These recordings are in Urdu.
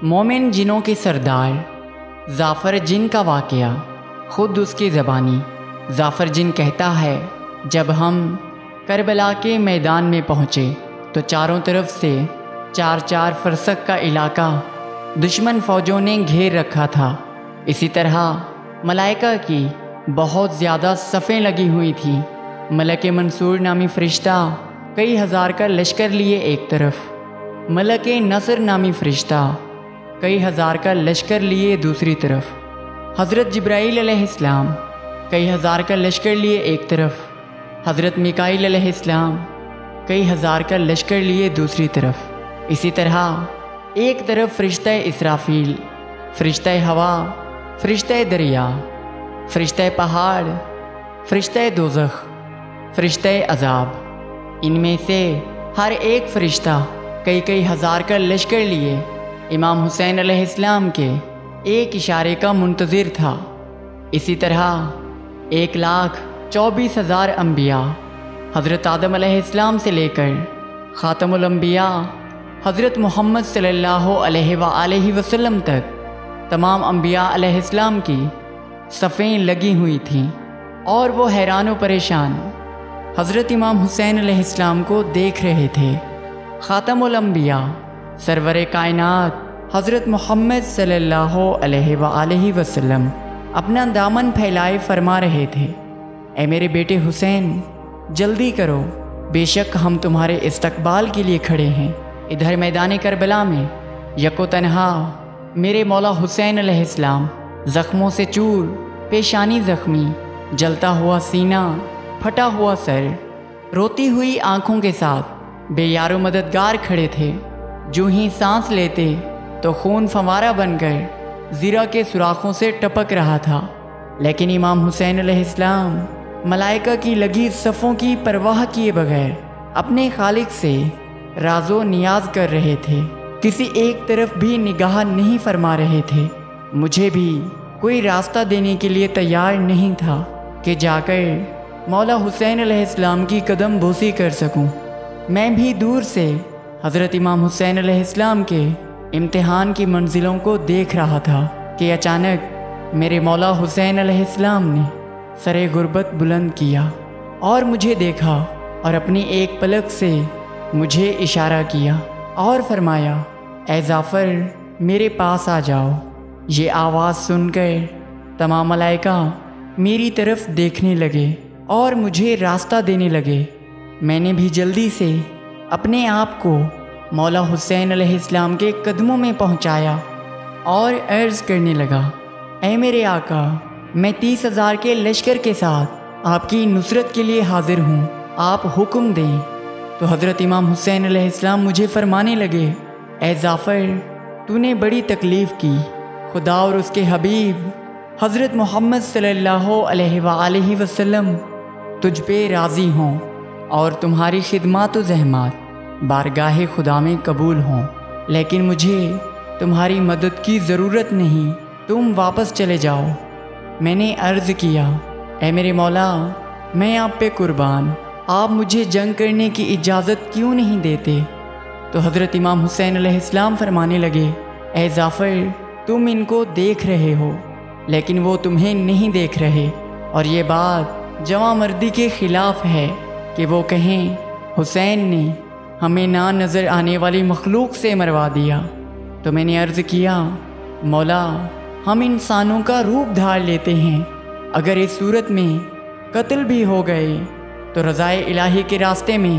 مومن جنوں کے سردار ظافر جن کا واقعہ خود اس کی زبانی ظافر جن کہتا ہے، جب ہم کربلا کے میدان میں پہنچے تو چاروں طرف سے 4 فرسخ کا علاقہ دشمن فوجوں نے گھیر رکھا تھا۔ اسی طرح ملائکہ کی بہت زیادہ صفیں لگی ہوئی تھیں۔ ملک منصور نامی فرشتہ کئی ہزار کا لشکر لیے ایک طرف، ملک نصر نامی فرشتہ کئی ہزار کا لشکر لیے دوسری طرف، حضرت جبرائیل علیہ السلام کئی ہزار کا لشکر لیے ایک طرف، حضرت میکائیل علیہ السلام کئی ہزار کا لشکر لیے دوسری طرف۔ اسی طرح ایک طرف فرشتہ اسرافیل، فرشتہ ہوا، فرشتہ دریا، فرشتہ پہاڑ، فرشتہ دوزخ، فرشتہ عذاب، ان میں سے ہر ایک فرشتہ کئی ہزار کا لشکر لیے امام حسین علیہ السلام کے ایک اشارے کا منتظر تھا۔ اسی طرح 1,24,000 انبیاء حضرت آدم علیہ السلام سے لے کر خاتم الانبیاء حضرت محمد صلی اللہ علیہ وآلہ وسلم تک تمام انبیاء علیہ السلام کی صفیں لگی ہوئی تھیں، اور وہ حیران و پریشان حضرت امام حسین علیہ السلام کو دیکھ رہے تھے۔ خاتم الانبیاء سرور کائنات حضرت محمد صلی اللہ علیہ وآلہ وسلم اپنا دامن پھیلائے فرما رہے تھے، اے میرے بیٹے حسین، جلدی کرو، بے شک ہم تمہارے استقبال کے لیے کھڑے ہیں۔ ادھر میدان کربلا میں یکو تنہا میرے مولا حسین علیہ السلام زخموں سے چور، پیشانی زخمی، جلتا ہوا سینہ، پھٹا ہوا سر، روتی ہوئی آنکھوں کے ساتھ بے یار و مددگار کھڑے تھے۔ جو ہی سانس لیتے تو خون فوارہ بن کر زیرہ کے سوراخوں سے ٹپک رہا تھا، لیکن امام حسین علیہ السلام ملائکہ کی لگی صفوں کی پرواہ کیے بغیر اپنے خالق سے راز و نیاز کر رہے تھے، کسی ایک طرف بھی نگاہ نہیں فرما رہے تھے۔ مجھے بھی کوئی راستہ دینے کے لیے تیار نہیں تھا کہ جا کر مولا حسین علیہ السلام کی قدم بوسی کر سکوں۔ میں بھی دور سے حضرت امام حسین علیہ السلام کے امتحان کی منزلوں کو دیکھ رہا تھا کہ اچانک میرے مولا حسین علیہ السلام نے سر غربت بلند کیا اور مجھے دیکھا، اور اپنی ایک پلک سے مجھے اشارہ کیا اور فرمایا، اے ظافر، میرے پاس آ جاؤ۔ یہ آواز سن کر تمام ملائکہ میری طرف دیکھنے لگے اور مجھے راستہ دینے لگے۔ میں نے بھی جلدی سے اپنے آپ کو مولا حسین علیہ السلام کے قدموں میں پہنچایا اور عرض کرنے لگا، اے میرے آقا، میں 30,000 کے لشکر کے ساتھ آپ کی نصرت کے لیے حاضر ہوں، آپ حکم دیں۔ تو حضرت امام حسین علیہ السلام مجھے فرمانے لگے، اے ظافر، تو نے بڑی تکلیف کی، خدا اور اس کے حبیب حضرت محمد صلی اللہ علیہ وآلہ وسلم تجھ پہ راضی ہوں اور تمہاری خدمات و زحمات بارگاہ خدا میں قبول ہوں، لیکن مجھے تمہاری مدد کی ضرورت نہیں، تم واپس چلے جاؤ۔ میں نے عرض کیا، اے میرے مولا، میں آپ پہ قربان، آپ مجھے جنگ کرنے کی اجازت کیوں نہیں دیتے؟ تو حضرت امام حسین علیہ السلام فرمانے لگے، اے ظافر، تم ان کو دیکھ رہے ہو لیکن وہ تمہیں نہیں دیکھ رہے، اور یہ بات جواں مردی کے خلاف ہے کہ وہ کہیں حسین نے ہمیں نہ نظر آنے والی مخلوق سے مروا دیا۔ تو میں نے عرض کیا، مولا، ہم انسانوں کا روپ دھار لیتے ہیں، اگر اس صورت میں قتل بھی ہو گئے تو رضائے الہی کے راستے میں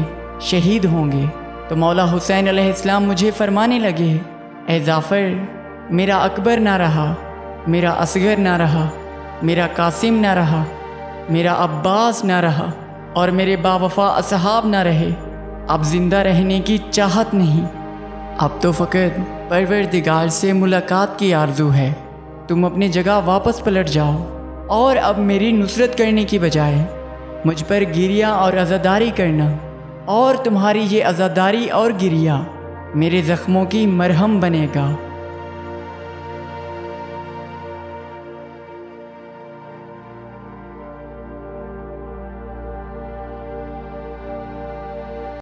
شہید ہوں گے۔ تو مولا حسین علیہ السلام مجھے فرمانے لگے، اے ظافر، میرا اکبر نہ رہا، میرا اصغر نہ رہا، میرا قاسم نہ رہا، میرا عباس نہ رہا، اور میرے باوفا اصحاب نہ رہے، اب زندہ رہنے کی چاہت نہیں، اب تو فقط پروردگار سے ملاقات کی آرزو ہے۔ تم اپنی جگہ واپس پلٹ جاؤ، اور اب میری نصرت کرنے کی بجائے مجھ پر گریہ اور عزاداری کرنا، اور تمہاری یہ عزاداری اور گریہ میرے زخموں کی مرہم بنے گا۔